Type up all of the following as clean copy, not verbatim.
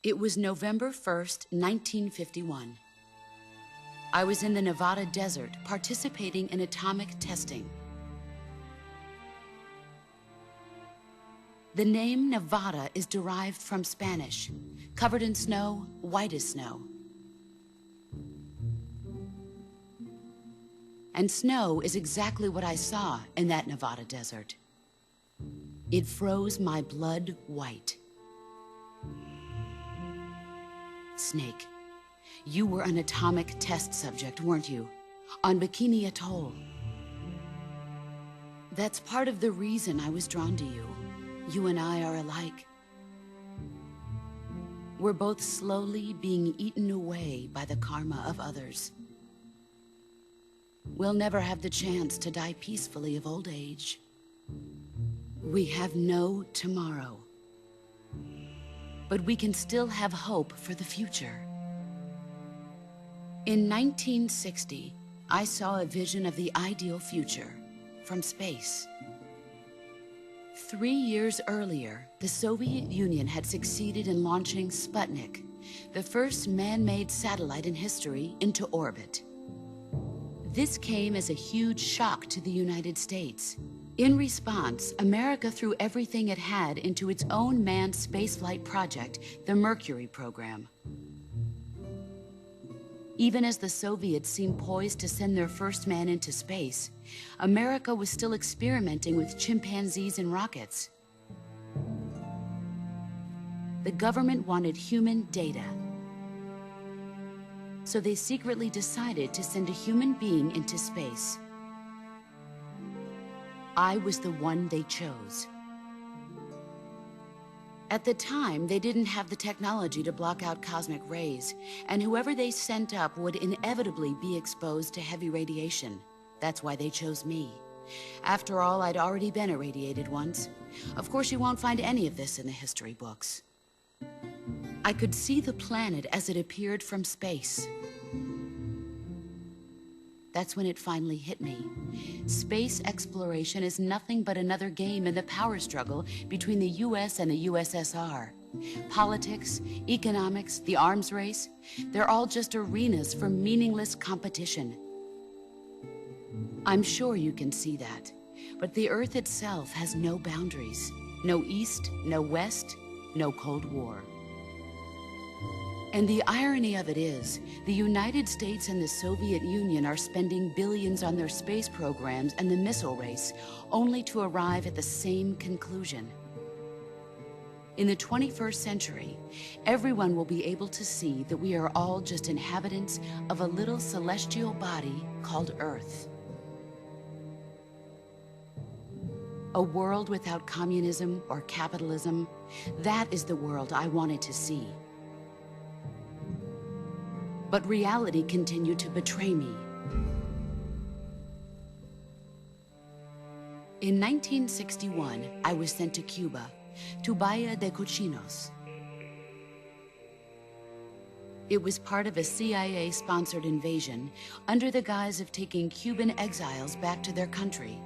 It was November 1st, 1951. I was in the Nevada desert participating in atomic testing. The name Nevada is derived from Spanish, covered in snow, white as snow. And snow is exactly what I saw in that Nevada desert. It froze my blood white. Snake, you were an atomic test subject, weren't you? On Bikini Atoll. That's part of the reason I was drawn to you. You and I are alike. We're both slowly being eaten away by the karma of others. We'll never have the chance to die peacefully of old age. We have no tomorrow. But we can still have hope for the future. In 1960, I saw a vision of the ideal future from space. 3 years earlier, the Soviet Union had succeeded in launching Sputnik, the first man-made satellite in history, into orbit. This came as a huge shock to the United States. In response, America threw everything it had into its own manned spaceflight project, the Mercury program. Even as the Soviets seemed poised to send their first man into space, America was still experimenting with chimpanzees and rockets. The government wanted human data. So they secretly decided to send a human being into space. I was the one they chose. At the time, they didn't have the technology to block out cosmic rays, and whoever they sent up would inevitably be exposed to heavy radiation. That's why they chose me. After all, I'd already been irradiated once. Of course, you won't find any of this in the history books. I could see the planet as it appeared from space. That's when it finally hit me. Space exploration is nothing but another game in the power struggle between the US and the USSR. Politics, economics, the arms race, they're all just arenas for meaningless competition. I'm sure you can see that, but the Earth itself has no boundaries. No East, no West, no Cold War. And the irony of it is, the United States and the Soviet Union are spending billions on their space programs and the missile race, only to arrive at the same conclusion. In the 21st century, everyone will be able to see that we are all just inhabitants of a little celestial body called Earth. A world without communism or capitalism, that is the world I wanted to see. But reality continued to betray me. In 1961, I was sent to Cuba, to Bahia de Cochinos. It was part of a CIA-sponsored invasion under the guise of taking Cuban exiles back to their country.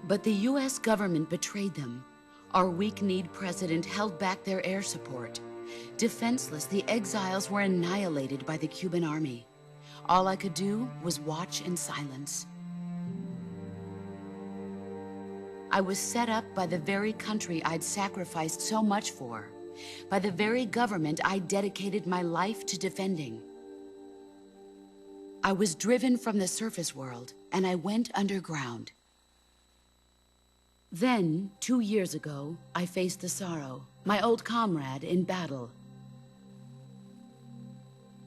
But the US government betrayed them. Our weak-kneed president held back their air support. Defenseless, the exiles were annihilated by the Cuban army. All I could do was watch in silence. I was set up by the very country I'd sacrificed so much for, by the very government I dedicated my life to defending. I was driven from the surface world, and I went underground. Then, 2 years ago, I faced the sorrow, my old comrade in battle.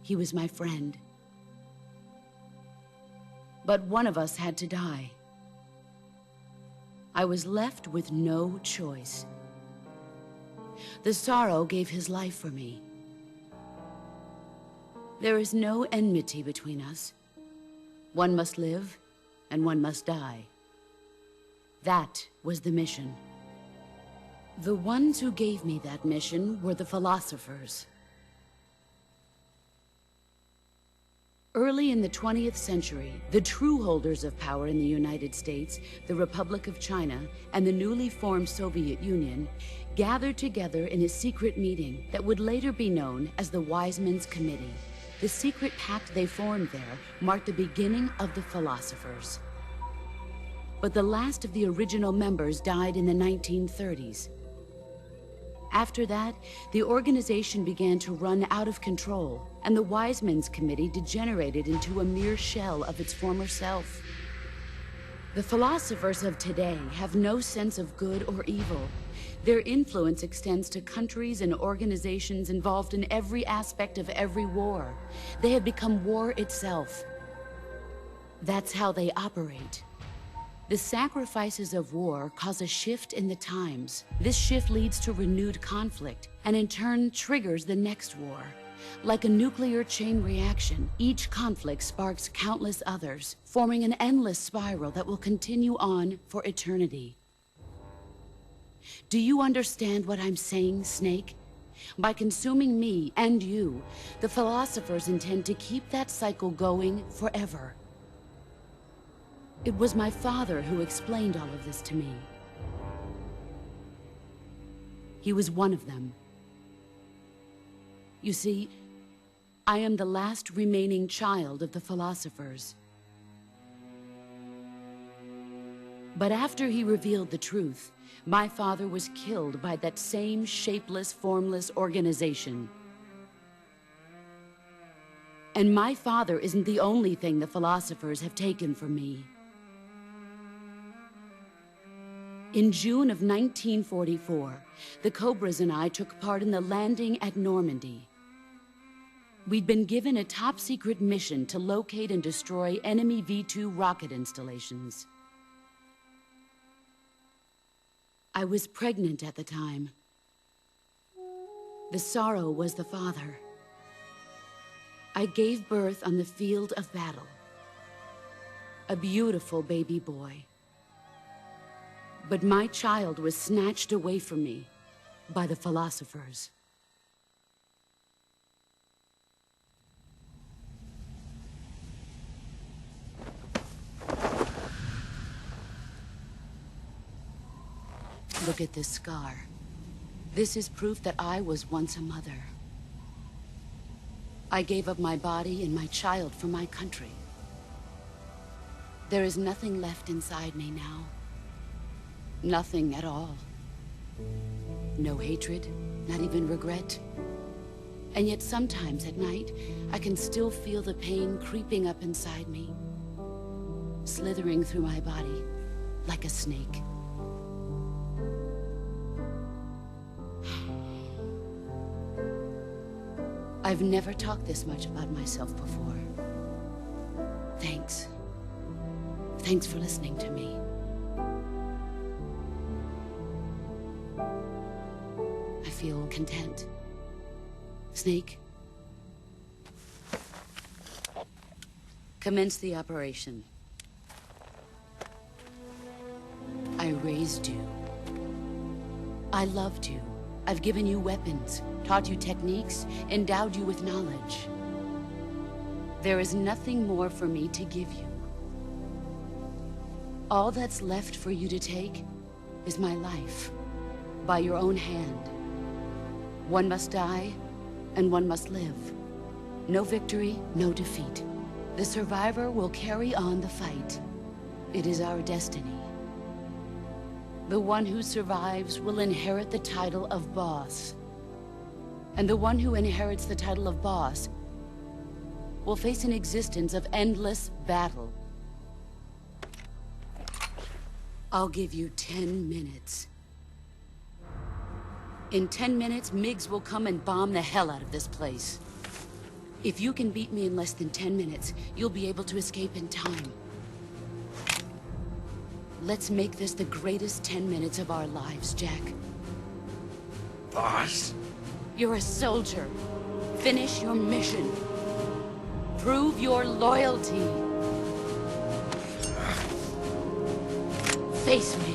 He was my friend. But one of us had to die. I was left with no choice. The sorrow gave his life for me. There is no enmity between us. One must live, and one must die. That was the mission. The ones who gave me that mission were the philosophers. Early in the 20th century, the true holders of power in the United States, the Republic of China, and the newly formed Soviet Union gathered together in a secret meeting that would later be known as the Wise Men's Committee. The secret pact they formed there marked the beginning of the philosophers. But the last of the original members died in the 1930s. After that, the organization began to run out of control, and the Wise Men's Committee degenerated into a mere shell of its former self. The philosophers of today have no sense of good or evil. Their influence extends to countries and organizations involved in every aspect of every war. They have become war itself. That's how they operate. The sacrifices of war cause a shift in the times. This shift leads to renewed conflict, and in turn triggers the next war. Like a nuclear chain reaction, each conflict sparks countless others, forming an endless spiral that will continue on for eternity. Do you understand what I'm saying, Snake? By consuming me and you, the philosophers intend to keep that cycle going forever. It was my father who explained all of this to me. He was one of them. You see, I am the last remaining child of the philosophers. But after he revealed the truth, my father was killed by that same shapeless, formless organization. And my father isn't the only thing the philosophers have taken from me. In June of 1944, the Cobras and I took part in the landing at Normandy. We'd been given a top-secret mission to locate and destroy enemy V-2 rocket installations. I was pregnant at the time. The sorrow was the father. I gave birth on the field of battle. A beautiful baby boy. But my child was snatched away from me by the philosophers. Look at this scar. This is proof that I was once a mother. I gave up my body and my child for my country. There is nothing left inside me now. Nothing at all. No hatred, not even regret. And yet sometimes at night, I can still feel the pain creeping up inside me, slithering through my body like a snake. I've never talked this much about myself before. Thanks. Thanks for listening to me. I feel content. Snake, commence the operation. I raised you. I loved you. I've given you weapons, taught you techniques, endowed you with knowledge. There is nothing more for me to give you. All that's left for you to take is my life, by your own hand. One must die, and one must live. No victory, no defeat. The survivor will carry on the fight. It is our destiny. The one who survives will inherit the title of boss. And the one who inherits the title of boss will face an existence of endless battle. I'll give you 10 minutes. In 10 minutes, MiGs will come and bomb the hell out of this place. If you can beat me in less than 10 minutes, you'll be able to escape in time. Let's make this the greatest 10 minutes of our lives, Jack. Boss? You're a soldier. Finish your mission. Prove your loyalty. Face me.